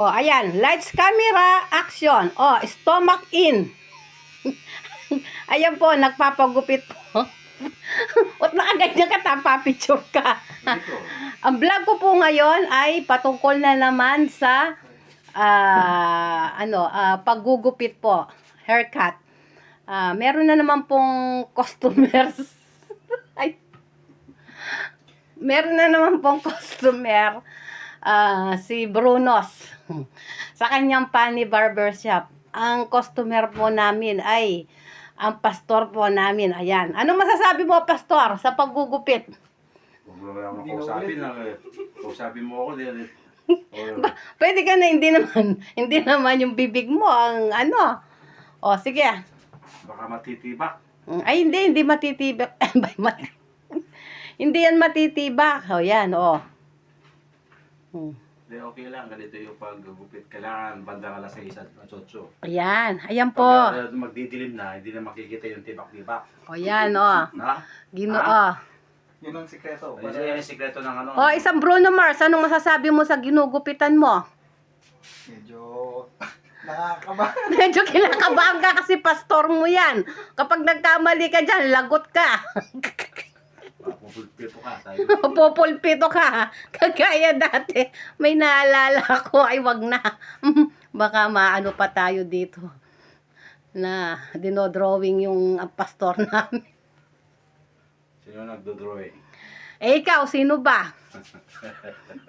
Oh, ayan. Lights, camera, action. Oh, stomach in. Ayan po, nagpapagupit po. At nakaganyan ka, tapapicture ka. Ang vlog ko po ngayon ay patungkol na naman sa paggugupit po. Haircut. Meron na naman pong customers. Ay. Meron na naman pong customer. Si Brunos. Sa kanyang Pani Barbershop. Ang customer po namin ay ang pastor po namin. Ayan. Anong masasabi mo, pastor, sa paggugupit? Huwag mo naman kausapin mo ako. Pwede ka na, hindi naman yung bibig mo ang ano. O, sige. Baka matitibak. Ay, hindi matitibak. Hindi yan matitibak. O, yan, o. Hindi, okay lang. Ganito yung paggugupit. Kailangan bandang alas 6 at 8. Ayan, ayan po. Pag magdidilim na, hindi na makikita yung tibak-tibak. O, yan, o. Ha? Ginoo. Yun ang sikreto. Yan yung sikreto ng ano. O, isang Bruno Mars, anong masasabi mo sa ginugupitan mo? Medyo nakakaba. Medyo kinakabahan ka kasi pastor mo yan. Kapag nagkamali ka dyan, lagot ka. Pupulpito ka. Pupulpito ka. Kagaya dati, may naalala ko, ay wag na. Baka maano pa tayo dito. Na dinodrawing yung pastor namin. Sino nagdodrawing? Eh ikaw, sino ba?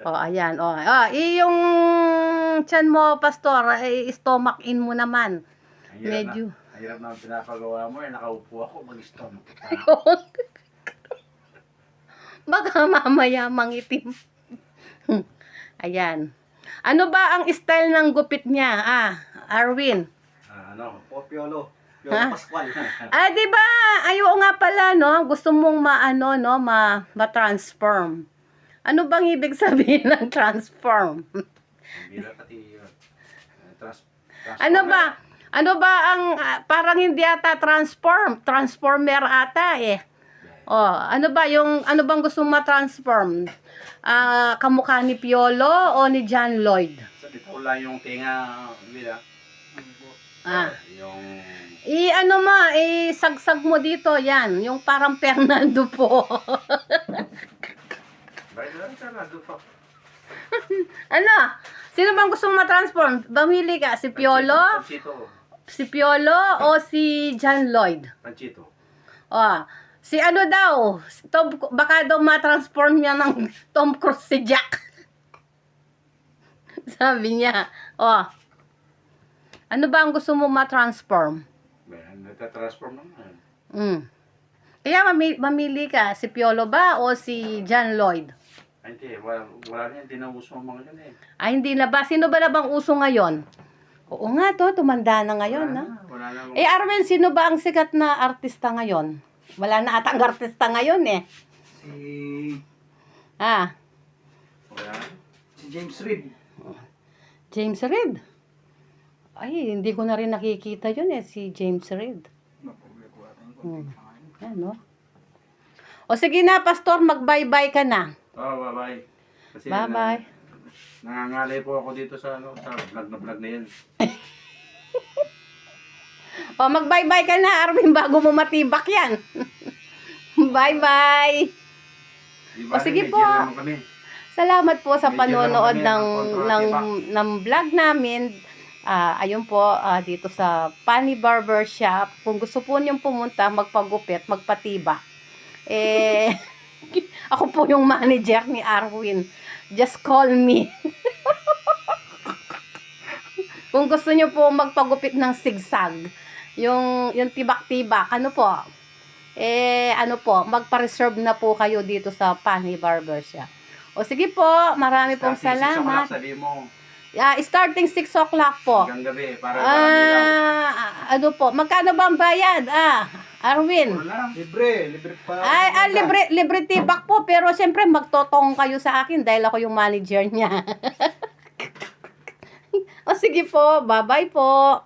O, ayan. O, yung tiyan mo, pastor, ay stomach in mo naman. Medyo. Ang hirap na pinapagawa mo, nakaupo ako, mag-stomach. Baka mamaya mangitim. Ayan. Ano ba ang style ng gupit niya? Arwin? Piolo. Ha? Piolo Pascual. Di ba? Ayo nga pala, no? Gusto mong ma-transform. Ano bang ibig sabihin ng transform? Ano ba? Ano ba ang parang hindi ata transformer ata eh. Oh, ano bang gusto mong ma-transform? Kamukha ni Piolo o ni John Lloyd? Sa dito lang yung tinga, Mila. Yung... sagsag mo dito, yan. Yung parang Fernando po. Ano? Sino bang gusto mong ma-transform? Bamili ka? Si Piolo? Si Piolo o si John Lloyd? Panchito. Oh, si ano daw? Baka daw ma-transform niya ng Tom Cruise si Jack. Sabi niya. Oh. Ano ba ang gusto mo ma-transform? Nagtatransform naman. Kaya mamili ka. Si Piolo ba o si John Lloyd? Ay, hindi. Wala na yan. Hindi na uso ang mga yan eh. Ay, hindi na ba? Sino ba na bang uso ngayon? Oo nga to, tumanda na ngayon. Wala na. Arwen, sino ba ang sikat na artista ngayon? Wala na atang artista ngayon eh. Wala. Si James Reid. James Reid? Ay, hindi ko na rin nakikita yun eh, si James Reid. Yan, no? O sige na, pastor, mag-bye-bye ka na. Bye-bye. Kasi Bye-bye. Nangangalay po ako dito sa vlog na yan. O, mag-bye-bye ka na, Arvin, bago mo matibak yan. Bye-bye. Diba, sige po. Salamat po sa panonood ng vlog namin. Ayun po, dito sa Pani Barbershop. Kung gusto po niyong pumunta, magpagupit, magpatiba. Ako po yung manager ni Arwin. Just call me. Kung gusto niyo po magpagupit ng sigsag, yung tibak-tibak, magpa-reserve na po kayo dito sa Pani Barbershop. O sige po, marami pong salamat. Sabi mo. Starting 6 o'clock po. Hanggang gabi, para magkano ba ang bayad? Arwin. Libre pa. Libre tibak po, pero siyempre magtotong kayo sa akin dahil ako yung manager niya. O sige po, bye-bye po.